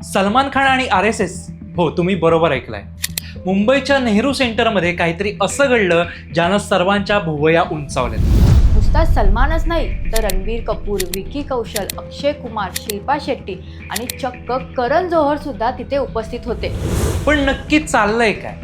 सलमान खान आणि RSS, हो तुम्ही बरोबर ऐकलाय. मुंबईच्या नेहरू सेंटरमध्ये काहीतरी असं घडलं ज्यानं सर्वांच्या भुवया उंचावल्या. नुसता सलमानच नाही तर रणबीर कपूर, विकी कौशल, अक्षय कुमार, शिल्पा शेट्टी आणि चक्क करण जोहर सुद्धा तिथे उपस्थित होते. पण नक्की चाललंय काय?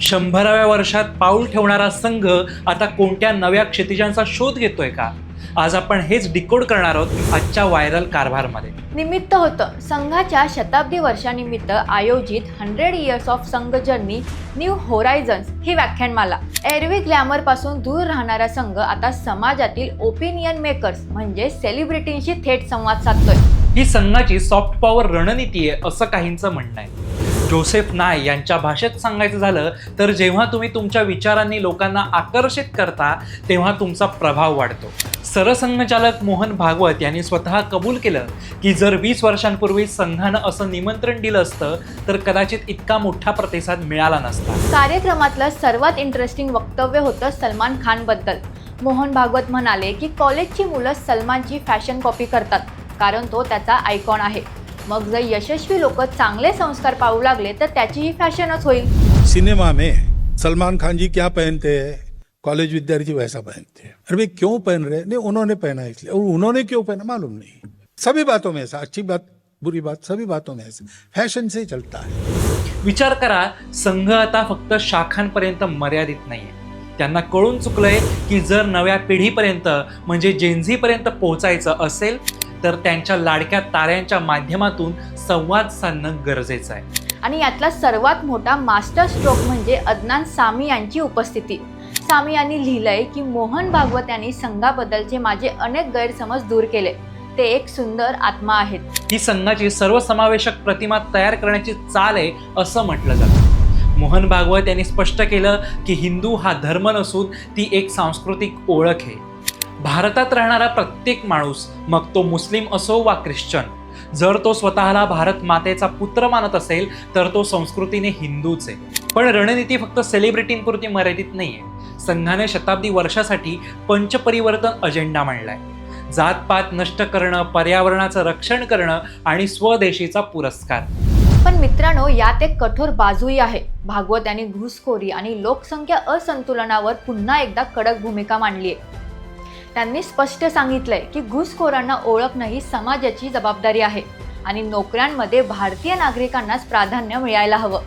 100व्या वर्षात पाऊल ठेवणारा संघ आता कोणत्या नव्या क्षितिजांचा शोध घेतोय का? आज आपण हेच डिकोड करणार आहोत आजच्या व्हायरल कारभारमध्ये. निमित्त होतं संघाच्या शताब्दी वर्षानिमित्त आयोजित 100 इयर्स ऑफ संघ जर्नी न्यू होरायझन्स ही व्याख्यानमाला. एरवी ग्लॅमर पासून दूर राहणारा संघ आता समाजातील ओपिनियन मेकर्स म्हणजे सेलिब्रिटींशी थेट संवाद साधतोय. ही संघाची सॉफ्ट पॉवर रणनीती आहे असं काहींचं म्हणणं आहे. जोसेफ नाय यांच्या भाषेत सांगायचं झालं तर जेव्हा तुम्ही तुमच्या विचारांनी लोकांना आकर्षित करता तेव्हा तुमचा प्रभाव वाढतो. सरसंघचालक मोहन भागवत यांनी स्वतः कबूल केलं की जर 20 वर्षांपूर्वी संघानं असं निमंत्रण दिलं असतं तर कदाचित इतका मोठा प्रतिसाद मिळाला नसता. कार्यक्रमातलं सर्वात इंटरेस्टिंग वक्तव्य होतं सलमान खान बद्दल. मोहन भागवत म्हणाले की कॉलेजची मुलं सलमानची फॅशन कॉपी करतात कारण तो त्याचा आयकॉन आहे. मग जर यशस्वी लोक चांगले संस्कार पाळू लागले तर त्याची ही फॅशनच होईल. सिनेमा में सलमान खान जी क्या पहनते हैं, कॉलेज विद्यार्थी वैसा पहनते हैं. अरे भाई क्यों पहन रहे? नहीं, उन्होंने पहना इसलिए. और उन्होंने क्यों पहना मालूम नहीं. सभी बातों में ऐसा, अच्छी बात बुरी बात सभी बातों में ऐसा फैशन से चलता है. विचार करा, संघ आता फक्त शाखांपर्यंत मर्यादित नाहीये. त्यांना कळून चुकलंय की जर नव्या पिढीपर्यंत म्हणजे जेनझी पर्यंत पोहोचायचं असेल तर त्यांच्या लाडक्या ताऱ्यांच्या माध्यमातून संवाद साधणं गरजेचं आहे. आणि यातला सर्वात मोठा मास्टर स्ट्रोक म्हणजे अदनान सामी यांची उपस्थिती. सामी यांनी लिहिलंय की मोहन भागवत यांनी संघाबद्दलचे माझे अनेक गैरसमज दूर केले. ते एक सुंदर आत्मा आहेत. ही संघाची सर्वसमावेशक प्रतिमा तयार करण्याची चाल आहे असं म्हटलं जातं. मोहन भागवत यांनी स्पष्ट केलं की हिंदू हा धर्म नसून ती एक सांस्कृतिक ओळख आहे. भारतात राहणारा प्रत्येक माणूस, मग तो मुस्लिम असो वा ख्रिश्चन, जर तो स्वतःला भारत मातेचा पुत्र मानत असेल तर तो संस्कृतीने हिंदूच आहे. पण रणनीती फक्त सेलिब्रिटींपुरती मर्यादित नाहीये. संघाने शताब्दी वर्षासाठी पंचपरिवर्तन अजेंडा मांडलाय. जातपात नष्ट करणं, पर्यावरणाचं रक्षण करणं आणि स्वदेशीचा पुरस्कार. पण मित्रांनो, यात एक कठोर बाजूही आहे. भागवत यांनी घुसखोरी आणि लोकसंख्या असंतुलनावर पुन्हा एकदा कडक भूमिका मांडली आहे. त्यांनी स्पष्ट सांगितलंय की घुसखोरांना ओळखणं ही समाजाची जबाबदारी आहे आणि नोकऱ्यांमध्ये भारतीय नागरिकांनाच प्राधान्य मिळायला हवं.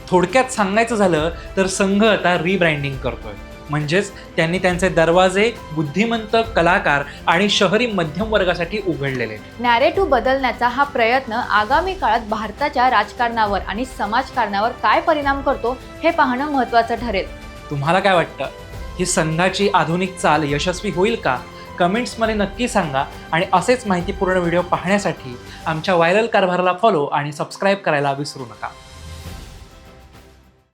थोडक्यात सांगायचं झालं तर संघ आता रिब्रँडिंग करतोय. म्हणजेच त्यांनी त्यांचे दरवाजे बुद्धिमंत कलाकार आणि शहरी मध्यम वर्गासाठी उघडलेले. नॅरेटिव्ह बदलण्याचा हा प्रयत्न आगामी काळात भारताच्या राजकारणावर आणि समाजकारणावर काय परिणाम करतो हे पाहणं महत्त्वाचं ठरेल. तुम्हाला काय वाटतं? ही संघाची आधुनिक चाल यशस्वी होईल का? कमेंट्समध्ये नक्की सांगा. आणि असेच माहितीपूर्ण व्हिडिओ पाहण्यासाठी आमच्या व्हायरल कारभाराला फॉलो आणि सबस्क्राईब करायला विसरू नका.